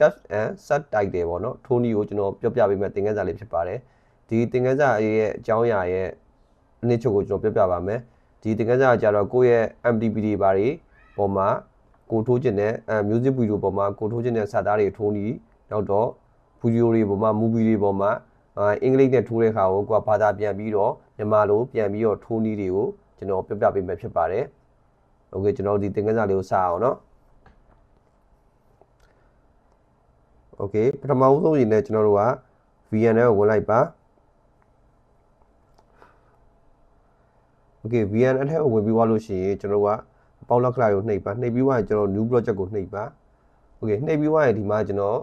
text and subtitle ပေါ့နော်ထိုးနည်းကိုကျွန်တော်ပြောပြပေးမယ်သင်ခန်းစာလေးဖြစ်ပါတယ်ဒီသင်ခန်းစာရဲ့အကြောင်းအရာရဲ့အနည်းချုပ်ကိုကျွန်တော်ပြောပြပါမယ်ဒီသင်ခန်းစာကကြတော့ကိုယ့်ရဲ့ MTP တွေဘာတွေပေါ်မှာကိုထိုးခြင်းနဲ့music video ပေါ်မှာကိုထိုးခြင်းနဲ့စာသားတွေထိုးနည်းနောက်တော့ video တွေပေါ်မှာ movie တွေပေါ်မှာအင်္ဂလိပ်နဲ့ထိုးတဲ့အခါကိုကိုကဘာသာပြန်ပြီးတော့မြန်မာလိုပြန်ပြီးတော့ထိုးနည်းတွေကိုကျွန်တော်ပြပြပေးမယ်ဖြစ်ပါတယ်โอเคကျွန်တော်ဒီသင်ခန်းစာလေးကိုစအောင်เนาะโอเคပထမဆုံးအနေနဲ့ကျွန်တော်တို့က VN နဲ့ဝင်လိုက်ပါโอเค VN အထက်ကိုဝင်ပြီးသွားလို့ရှိရင်ကျွန်တော်တို့ကပေါက်လက်ခလာကိုနှိပ်ပါနှိပ်ပြီးသွားရင်ကျွန်တော် new project ကိုနှိပ်ပါโอเคနှိပ်ပြီးသွားရင်ဒီမှာကျွန်တော်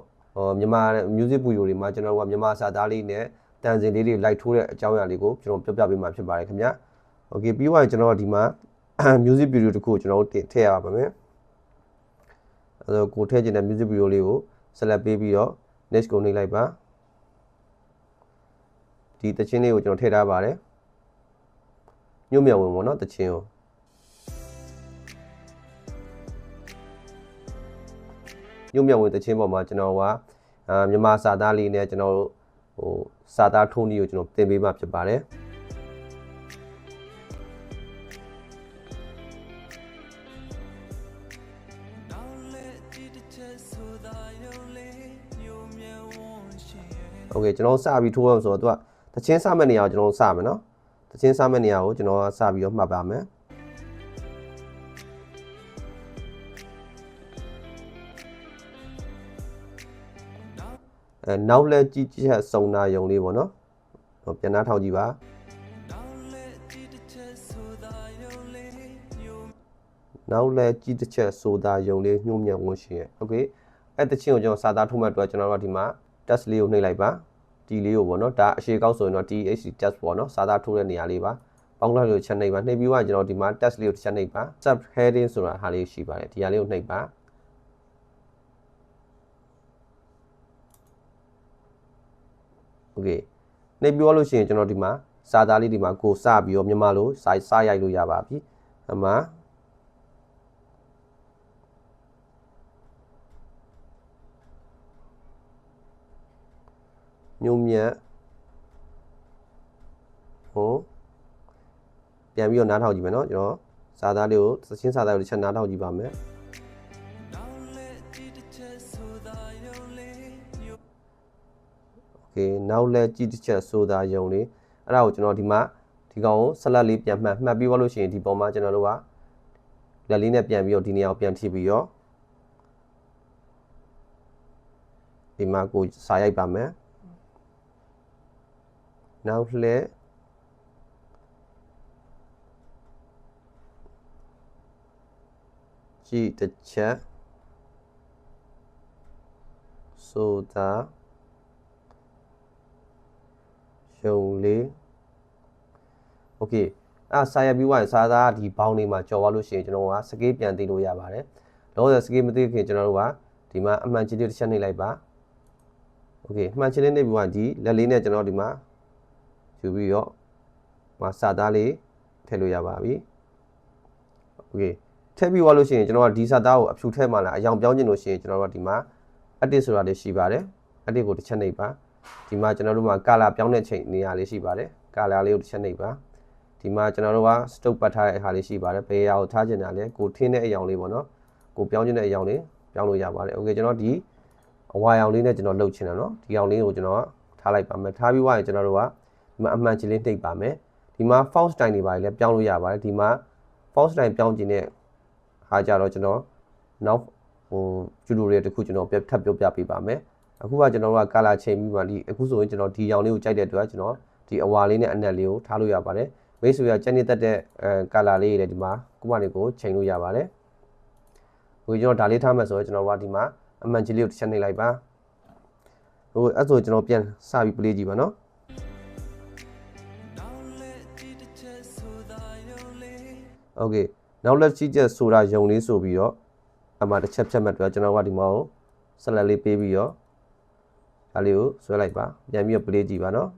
မြန်မာ music video တွေမှာကျွန်တော်တို့ကမြန်မာစာသားလေးနဲ့တန်စင်လေးတွေ live ထိုးတဲ့အကြောင်းအရာလေးကိုကျွန်တော်ပြောပြပေးမှာဖြစ်ပါတယ်ခင်ဗျာโอเคပြီးသွားရင်ကျွန်တော်ဒီမှာ music video တခုကိုကျွန်တော်တို့ထည့်ရပါမယ်အဲဒါကိုထည့်ခြင်းတဲ့ music video လေးကို select ပေးပြီးတော့ next ကိုနှိပ်လိုက်ပါဒီတခြင်းလေးကိုကျွန်တော်ထည့်ထားပါတယ်ညွှန်မြန်ဝင်ပေါ့နော်တခြင်းကိုညွှန်မြန်ဝင်တခြင်းပေါ်မှာကျွန်တော်ကမြန်မာစာသားလေးနဲ့ကျွန်တော်တို့ဟိုစာသားထိုးနည်းကိုကျွန်တော်သင်ပေးမှဖြစ်ပါတယ်โอเคကျွန်တော်စပြီးထိုးအောင်ဆိုတော့သူကတချင်းစမဲ့နေရာကိုကျွန်တော်စမယ်နော်တချင်းစမဲ့နေရာကိုကျွန်တော်စပြီးတော့မှတ်ပါမယ်နောက်လက်ကြည့်ချက်စုံနာယုံလေးပေါ့နော်ပြန်နှားထောင်ကြည့်ပါနောက်လက်ကြည့်တစ်ချက်ဆိုတာယုံလေးညှို့မြတ်ဝင်ရှင်โอเคအဲ့တချင်းကိုကျွန်တော်စာသားထိုးမှတ်တော့ကျွန်တော်တို့ဒီမှာ test လေးကိုနှိပ်လိုက်ပါဒီလေးကိုပေါ့နော်ဒါအရှိကောက်ဆိုရင်တော့ THC test ပေါ့နော်စာသားထိုးတဲ့နေရာလေးပါပေါင်းလိုက်လို့ချက်နှိပ်ပါနှိပ်ပြီးတော့ကျွန်တော်ဒီမှာ test လေးကိုတစ်ချက်နှိပ်ပါ sub heading ဆိုတာဟာလေးရှိပါတယ်ဒီဟာလေးကိုနှိပ်ပါโอเคနှိပ်ပြီးလို့ရှိရင်ကျွန်တော်ဒီမှာစာသားလေးဒီမှာကိုစပြီးတော့မြန်မာလိုစာရိုက်လို့ရပါပြီအမှညုံမြတ်ဟိုပြန်ပြီးတော့နားထောင်ကြည့်မယ်เนาะကျွန်တော်စာသားလေးကိုသချင်းစာသားကိုတစ်ချက်နားထောင်ကြည့်ပါမယ်โอเคနောက်လက်ကြည့်တစ်ချက်ဆိုတာယုံလေးအဲ့ဒါကိုကျွန်တော်ဒီမှာဒီကောင်ကိုဆက်လက်လေးပြန်မှတ်ပြီးသွားလို့ရှိရင်ဒီပုံမှာကျွန်တော်တို့ကလက်လေးနဲ့ပြန်ပြီးတော့ဒီနေရာကိုပြန်ထိပြီးတော့ဒီမှာကိုစာရိုက်ပါမယ်နောက်လက်ကြည့်တစ်ချက်ဆိုတာယုံလေးโอเคစာရပြီးွားရင်စာသားဒီဘောင်းလေးမှာကြော်သွားလို့ရှိရင်ကျွန်တော်ကစကေးပြန်သိလို့ရပါတယ်လောဆယ်စကေးမသိခင်ကျွန်တော်တို့ကဒီမှာအမှန်ချင်းလေးတစ်ချက်နှိပ်လိုက်ပါโอเคအမှန်ချင်းလေးနှိပ်ပြီးွားဒီလက်လေးနဲ့ကျွန်တော်ဒီမှာယူပြီးတော့စာသားလေးထည့်လို့ရပါပြီโอเคထည့်ပြီးွားလို့ရှိရင်ကျွန်တော်ကဒီစာသားကိုအဖြူထည့်မှလာအယောင်ပြောင်းခြင်းလို့ရှိရင်ကျွန်တော်တို့ကဒီမှာ edit ဆိုတာလေးရှိပါတယ် edit ကိုတစ်ချက်နှိပ်ပါဒီမှာကျွန်တော်တို့မှာ color ပြောင်းတဲ့ချိန်နေရာလေးရှိပါတယ် color လေးကိုတစ်ချက်နှိပ်ပါဒီမှာကျွန်တော်တို့က stock ပတ်ထားတဲ့အခါလေးရှိပါတယ်ဘယ်အရာကိုထားချင်တာလဲကိုထင်းတဲ့အယောင်လေးပေါ့နော်ကိုပြောင်းချင်တဲ့အယောင်လေးပြောင်းလို့ရပါတယ်โอเคကျွန်တော်ဒီအဝါရောင်လေးနဲ့ကျွန်တော်လှုပ်ချင်တာเนาะဒီအောင်လေးကိုကျွန်တော်ထားလိုက်ပါမယ်ထားပြီးွားရင်ကျွန်တော်တို့ကဒီမှာအမှန်ချင်းလေးနှိပ်ပါမယ်ဒီမှာ font style တွေပါလေပြောင်းလို့ရပါတယ်ဒီမှာ font style ပြောင်းခြင်းနဲ့ဟာကြတော့ကျွန်တော်နောက်tutorial တခုကျွန်တော်ထပ်ပြောပြပေးပါမယ်အခုကကျွန်တော်တို့က color ချိန်ပြီးပါလိအခုဆိုရင်ကျွန်တော်ဒီရောင်လေးကိုကြိုက်တဲ့အတွက်ကျွန်တော်ဒီအဝါလေးနဲ့အနက်လေးကိုထားလို့ရပါတယ်မိတ်ဆွေကကြက်နေတတ်တဲ့color လေးတွေလည်းဒီမှာကိုမလေးကိုချိန်လို့ရပါတယ်ဟိုကျွန်တော်ဒါလေးထားမှဆိုတော့ကျွန်တော်ကဒီမှာအမှန်ကြီးလေးကိုတစ်ချက်နှိပ်လိုက်ပါဟိုအဲ့ဆိုကျွန်တော်ပြန်စပြီး play ကြည့်ပါနော်โอเคနောက်လက်ကြည့်ချက်ဆိုတာယုံလေးဆိုပြီးတော့အမှတစ်ချက်ဖြတ်မှတ်တော့ကျွန်တော်ကဒီမှာကိုဆက်လက်လေးပေးပြီးတော့ဒါလေးကိုဆွဲလိုက်ပါပြန်ပြီးတော့ play ကြည့်ပါနော်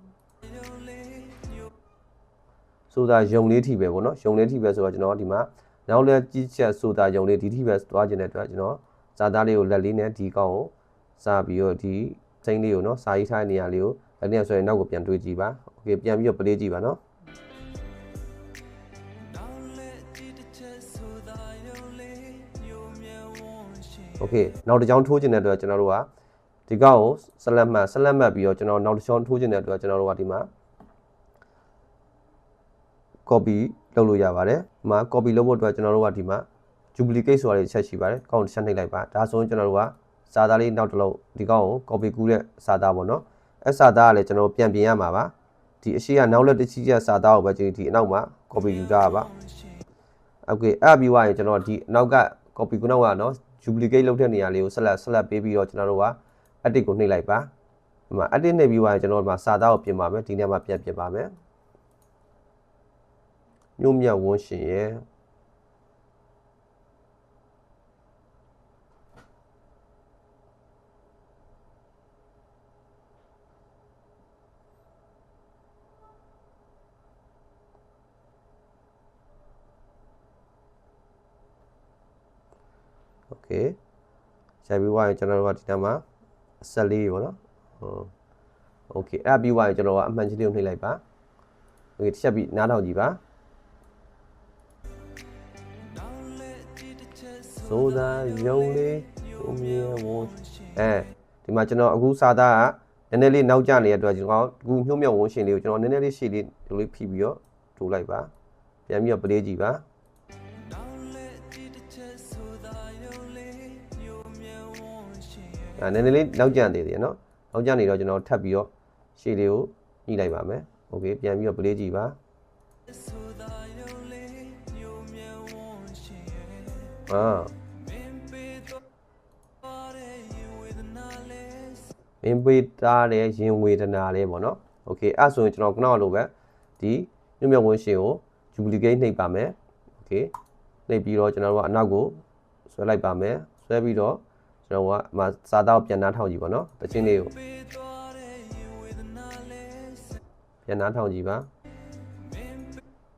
ဆိုတာယုံလေးထိပဲပေါ့နော်ယုံလေးထိပဲဆိုတော့ကျွန်တော်ဒီမှာနောက်လက်ကြည့်ချက်ဆိုတာယုံလေးဒီထိပဲသွားခြင်းတဲ့အတွက်ကျွန်တော်ဇာသားလေးကိုလက်လေးနဲ့ဒီကောင်ကို စာပြီးတော့ဒီစိမ့်လေးကိုเนาะစာရေးထားတဲ့နေရာလေးကိုအဲ့ဒီဆိုရင်နောက်ကိုပြန်တွေးကြည့်ပါโอเคပြန်ပြီးတော့ play ကြည့်ပါเนาะโอเคနောက်တစ်ကြောင်းထိုးခြင်းတဲ့အတွက်ကျွန်တော်တို့ကဒီကောက်ကိုဆက်လက်မှတ်ပြီးတော့ကျွန်တော်နောက်တစ်ကြောင်းထိုးခြင်းတဲ့အတွက်ကျွန်တော်တို့ကဒီမှာ copy လုပ်လို့ရပါတယ်ဒီမှာ copy လုပ်ဖို့အတွက်ကျွန်တော်တို့ကဒီမှာ duplicate ဆိုတာတွေချက်ရှိပါတယ်ကောက်တစ်ချက်နှိပ်လိုက်ပါဒါဆိုရင်ကျွန်တော်တို့ကစာသားလေးနောက်တစ်လုံးဒီကောက်ကို copy ကူးတဲ့စာသားပေါ့နော်အဲ့စာသားကလည်းကျွန်တော်ပြန်ပြင်ရမှာပါဒီအရှိကနောက်လက်တစ်ချီချက်စာသားကိုပဲဒီအနောက်မှာ copy ယူထားပါโอเคအဲ့ပြီးသွားရင်ကျွန်တော်ဒီအနောက်က copy ကုနောက်ကနော် duplicate လုပ်တဲ့နေရာလေးကိုဆက်လက်ပေးပြီးတော့ကျွန်တော်တို့က edit ကိုနှိပ်လိုက်ပါဒီမှာ edit နှိပ်ပြီးသွားရင်ကျွန်တော်တို့မှာစာသားကိုပြင်ပါမယ်ဒီနေရာမှာပြန်ပြင်ပါမယ်ညမြဝန်းရှင်ရဲ့โอเคရှာပြီးသွားရင်ကျွန်တော်တို့ကဒီနားမှာ14ပေါ့နော်โอเคအဲ့ပြီးသွားရင်ကျွန်တော်ကအမှန်ကြီးလေးကိုနှိပ်လိုက်ပါโอเคတစ်ချက်ပြီးနားထောင်ကြည့်ပါဆိုတာယုံလေးကိုမြင်ဝဒီမှာကျွန်တော်အခုစာသားကနည်းနည်းလေးနောက်ကျနေတဲ့အတွက်ကျွန်တော်အခုညှို့မြတ်ဝန်းရှင်လေးကိုကျွန်တော်နည်းနည်းလေးရှေ့လေးဒီလိုဖိပြီးတော့ထိုးလိုက်ပါပြန်ပြီးတော့ play ကြည့်ပါနည်းနည်းလေးနောက်ကျနေသေးတယ်เนาะနောက်ကျနေတော့ကျွန်တော်ထပ်ပြီးတော့ရှေ့လေးကိုညှိလိုက်ပါမယ်โอเคပြန်ပြီးတော့ play ကြည့်ပါမင်းပေးသားတဲ့ရင်ဝေဒနာလေးပေါ့နော်โอเคအဲ့ဆိုရင်ကျွန်တော်ခုနကလိုပဲဒီညမြဝန်းရှင်ကို duplicate နှိပ်ပါမယ်โอเคနှိပ်ပြီးတော့ကျွန်တော်တို့ကအနောက်ကိုဆွဲလိုက်ပါမယ်ဆွဲပြီးတော့ကျွန်တော်ကစာသားကိုပြန်နှားထောင်ကြည့်ပါနော်တခြင်းလေးကိုပြန်နှားထောင်ကြည့်ပါ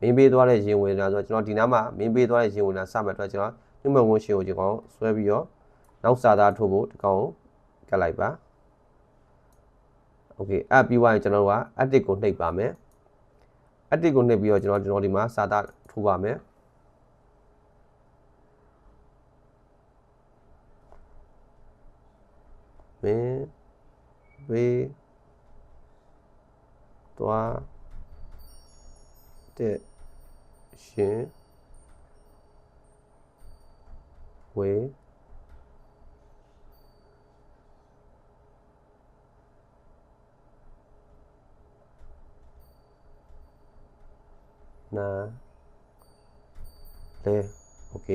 မင်းပေးသွားတဲ့ရင်ဝေဒနာဆိုတော့ကျွန်တော်ဒီနားမှာမင်းပေးသွားတဲ့ရင်ဝေဒနာစမှတ်တော့ကျွန်တော်ညမြဝန်းရှင်ကိုဒီကောင်ဆွဲပြီးတော့နောက်စာသားထိုးဖို့ဒီကောင်ကိုကတ်လိုက်ပါโอเคအဲ့ပြီးသွားရင်ကျွန်တော်တို့က edit ကိုနှိပ်ပါမယ် edit ကိုနှိပ်ပြီးတော့ကျွန်တော်ဒီမှာစာသားထိုးပါမယ်မင်းပေးသွားတဲ့ရှင်ဝေနာလေโอเค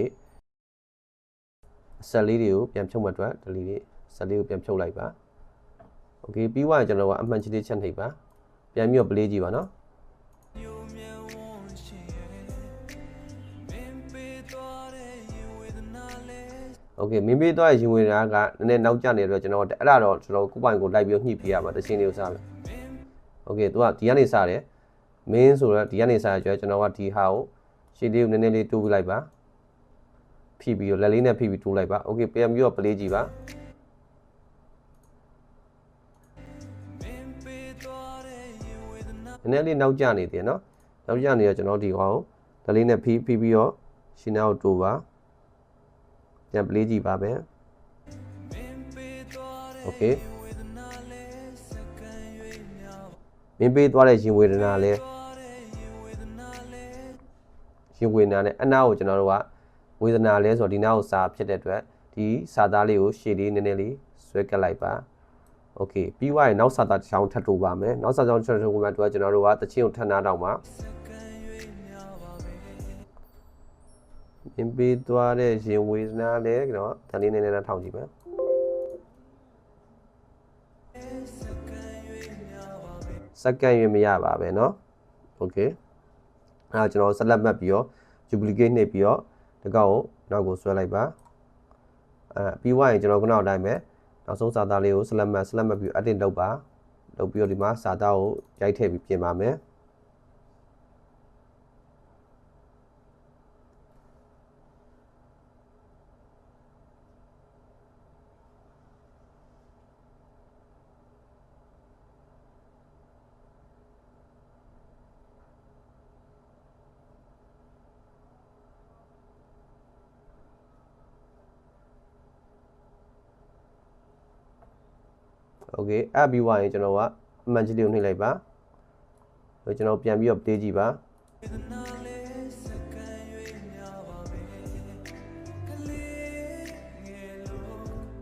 ဆက်လေးတွေကိုပြန်ဖြုတ်မှအတွက်ဒီလေးဆက်လေးကိုပြန်ဖြုတ်လိုက်ပါโอเคပြီးသွားရင်ကျွန်တော်ကအမှန်ချလေးချက်နှိပ်ပါပြန်ပြီးတော့ play ကြည့်ပါနော်โอเคမင်းပေးသွားတဲ့ရင်ဝင်တာကနည်းနည်းနောက်ကျနေတဲ့အတွက်ကျွန်တော်အဲ့ဒါတော့ကျွန်တော်ကိုပိုင်ကိုလိုက်ပြီးညှိပေးရမှာတခြင်းလေးကိုစားမယ်โอเคသူကဒီကနေစားတယ်မင်းဆိုတော့ဒီကနေစားရကြကျွန်တော်ကဒီဟာကိုရှေ့လေးကိုနည်းနည်းလေးတိုးပြလိုက်ပါဖိပြီးတော့လက်လေးနဲ့ဖိပြီးတိုးလိုက်ပါโอเคပြန်ပြီးတော့ play ကြည့်ပါနည်းနည်းလေးနောက်ကျနေတယ်เนาะနောက်ကျနေတော့ကျွန်တော်ဒီကောင်လက်လေးနဲ့ဖိပြီးတော့ရှင်းအောင်တိုးပါပြန် play ကြည့်ပါမယ်โอเคမင်းပေးသွားတဲ့ရင်ဝေဒနာလဲရင်ဝေဒနာနဲ့အနာကိုကျွန်တော်တို့ကဝေဒနာလဲဆိုတော့ဒီနာကိုစာဖြစ်တဲ့အတွက်ဒီစာသားလေးကိုရှေ့လေးနည်းနည်းလေးဆွဲကပ်လိုက်ပါโอเคပြီးသွားရင်နောက်စာသားတစ်ချောင်းထပ်တိုးပါမယ်နောက်စာသားတစ်ချောင်းထပ်တိုးမှတော့ကျွန်တော်တို့ကတချင်းကိုထပ်နားတော့မှာမင်းပေးသွားတဲ့ရင်ဝေဒနာလဲတော့ဒါလေးနည်းနည်းထောင်ကြည့်မယ်စက္ကန့်ရွေးမရပါပဲเนาะโอเคအဲ့ဒါကျွန်တော်ဆက်လက်မှတ်ပြီးတော့ duplicate နှိပ်ပြီးတော့ဒီကောက်ကိုနောက်ကိုဆွဲလိုက်ပါပြီးသွားရင်ကျွန်တော်ခုနကအတိုင်းပဲနောက်ဆုံးစာသားလေးကိုဆက်လက်မှတ်ပြီး edit လုပ်ပါလုပ်ပြီးတော့ဒီမှာစာသားကိုရိုက်ထည့်ပြီးပြင်ပါမယ် okay အဲ့ပြီးသွားရင်ကျွန်တော်ကအမှန်ကြီးလေးကိုနှိပ်လိုက်ပါကျွန်တော်ပြန်ပြီးတော့ play ကြည့်ပါ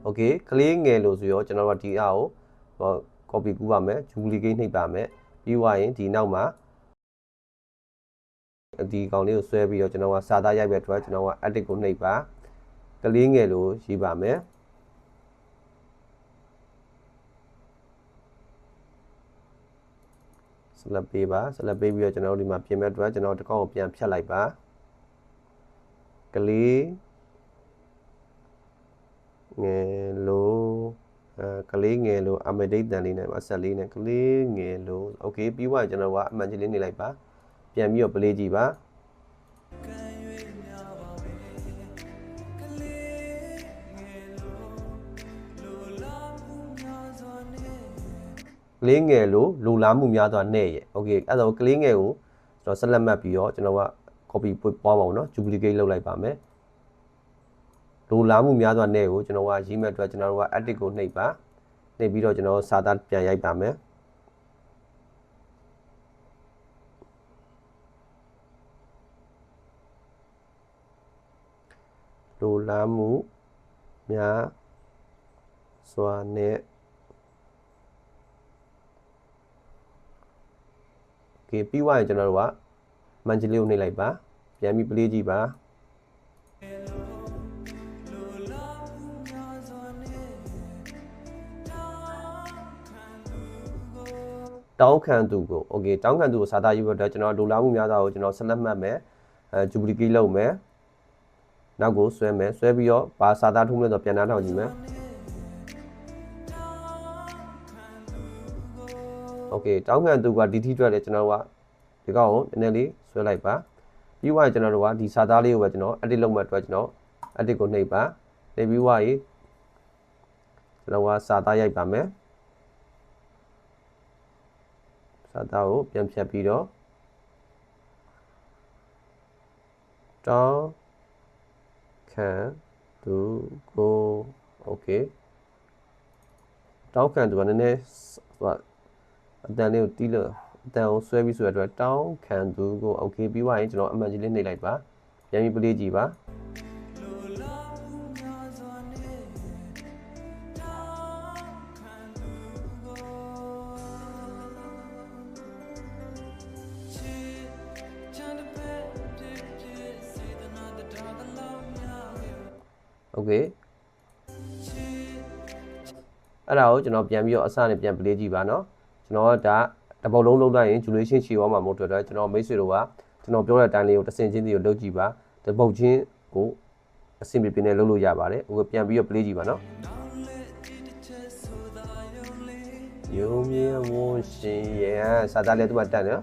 okay ကလေးငယ်လို့ဆိုရောကျွန်တော်တို့ဒီအားကို copy ကူးပါမယ် duplicate နှိပ်ပါမယ်ပြီးသွားရင်ဒီနောက်မှာဒီကောင်လေးကိုဆွဲပြီးတော့ကျွန်တော်ကစာသားရိုက်ပဲထွက်ကျွန်တော်က edit ကိုနှိပ်ပါကလေးငယ်လို့ရေးပါမယ်ဆက်လက်ပေးပါဆက်လက်ပေးပြီးတော့ကျွန်တော်တို့ဒီမှာပြင်မဲ့အတွက်ကျွန်တော်တစ်ကောင်ကိုပြန်ဖြတ်လိုက်ပါကလေးငယ်လို့ကလေးငယ်လို့အမဒိတ်တန်လေးနဲ့ဆက်လေးနဲ့ကလေးငယ်လို့ okay ပြီးသွားရင်ကျွန်တော်ကအမှန်ကြီးလေးနေလိုက်ပါပြန်ပြီးတော့ play ကြည့်ပါကလေးငယ်လို့လိုလားမှုများစွာနဲ့ရဲ့ okay အဲ့တော့ကလေးငယ်ကိုကျွန်တော်ဆက်လက်မှတ်ပြီးတော့ကျွန်တော်က copy ပွားပါအောင်เนาะ duplicate လုပ်လိုက်ပါမယ်လိုလားမှုများစွာနဲ့ကိုကျွန်တော်ကရေးမဲ့အတွက်ကျွန်တော်တို့က edit ကိုနှိပ်ပါနှိပ်ပြီးတော့ကျွန်တော်စာသားပြန်ရိုက်ပါမယ်လိုလားမှုများစွာနဲ့okay ပြီးသွားရင်ကျွန်တော်တို့ကမန်ဂျီလေးကိုနှိပ်လိုက်ပါပြန်ပြီး play ကြည့်ပါတောင်းခံသူကို okay တောင်းခံသူကိုစာသားရေးဖို့အတွက်ကျွန်တော်လိုလားမှုများစွာကိုကျွန်တော်ဆက်လက်မှတ်မယ်duplicate လုပ်မယ်နောက်ကိုဆွဲမယ်ဆွဲပြီးတော့ဘာစာသားထုံးလဲဆိုပြန်နှားထောင်ကြည့်မယ် okay တောင်းခံသူကဒီထိအတွက်လေကျွန်တော်ကဒီကောင်ကိုနည်းနည်းလေးဆွဲလိုက်ပါပြီးသွားရင်ကျွန်တော်တို့ကဒီစာသားလေးကိုပဲကျွန်တော် edit လုပ်မှအတွက်ကျွန်တော် edit ကိုနှိပ်ပါနှိပ်ပြီးသွားရင်ကျွန်တော်ကစာသားရိုက်ပါမယ်စာသားကိုပြန်ဖြတ်ပြီးတော့တောင်းခံသူကို okay တောင်းခံသူကနည်းနည်းဟိုအတန်လေးကိုတီးလို့အတန်ကိုဆွဲပြီးဆိုရတဲ့တောင်းခံသူကို okay ပြီးသွားရင်ကျွန်တော်အမှန်ကြီးလေးနှိပ်လိုက်ပါပြန်ပြီး play ကြည့်ပါโอเคအဲ့ဒါကိုကျွန်တော်ပြန်ပြီးတော့အစနဲ့ပြန် play ကြည့်ပါเนาะကျွန်တော်ကဒါတပုတ်လုံးလုံးလိုက်ရင် duration ချီသွားမှာမဟုတ်တော့ကျွန်တော်မိတ်ဆွေတို့ကကျွန်တော်ပြောတဲ့အတိုင်းလေးကိုတစ်ဆင့်ချင်းစီကိုလုပ်ကြည့်ပါတပုတ်ချင်းကိုအဆင်ပြေပြေနဲ့လုပ်လို့ရပါတယ်ဟိုပြန်ပြီးတော့ play ကြည့်ပါเนาะယုံမြင်ဝရှင်ရဲ့စာသားလေးသူကတတ်နော်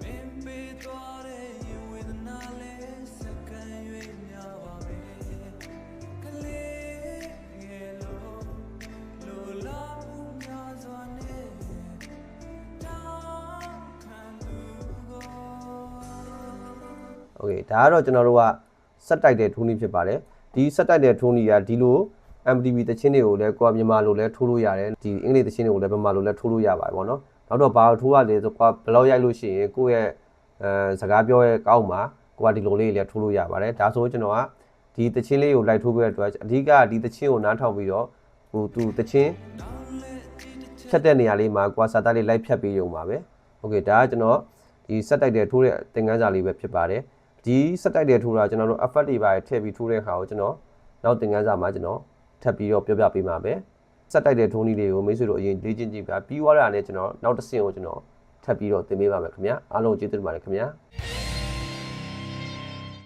โอเคဒါကတော့ကျွန်တော်တို့ကဆက်တိုက်တဲ့ထိုးနည်းဖြစ်ပါတယ်ဒီဆက်တိုက်တဲ့ထိုးနည်းကဒီလို MTV တချင်းတွေကိုလည်းကိုယ်မြန်မာလိုလည်းထိုးလို့ရတယ်ဒီအင်္ဂလိပ်တချင်းတွေကိုလည်းဗမာလိုလည်းထိုးလို့ရပါတယ်ပေါ့နော်နောက်တော့ဘာထိုးရလဲဆိုကိုယ်ဘလောက်ရိုက်လို့ရှိရင်ကိုယ့်ရဲ့စကားပြောရဲ့ကောက်မှာကိုယ်ကဒီလိုလေးလည်းထိုးလို့ရပါတယ်ဒါဆိုကျွန်တော်ကဒီတချင်းလေးကိုလိုက်ထိုးပေးတဲ့အတွက်အဓိကဒီတချင်းကိုနားထောင်ပြီးတော့ဟိုသူတချင်းဖြတ်တဲ့နေရာလေးမှာကိုယ်စာသားလေးလိုက်ဖြတ်ပေးရုံပါပဲโอเคဒါကကျွန်တော်ဒီဆက်တိုက်တဲ့ထိုးတဲ့သင်ခန်းစာလေးပဲဖြစ်ပါတယ်ဒီဆက်တိုက်တဲ့ထိုးတာကျွန်တော်တို့ effect တွေပါထည့်ပြီးထိုးတဲ့အခါကိုကျွန်တော်နောက်သင်ခန်းစာမှာကျွန်တော်ထပ်ပြီးတော့ပြောပြပေးမှာပဲဆက်တိုက်တဲ့ထိုးနည်းတွေကိုမိတ်ဆွေတို့အရင်လေ့ကျင့်ကြည့်ပါပြီးသွားတာနဲ့ကျွန်တော်နောက်တစ်ဆင့်ကိုကျွန်တော်ထပ်ပြီးတော့သင်ပေးပါမယ်ခင်ဗျာအားလုံးကျေးဇူးတင်ပါတယ်ခင်ဗျာ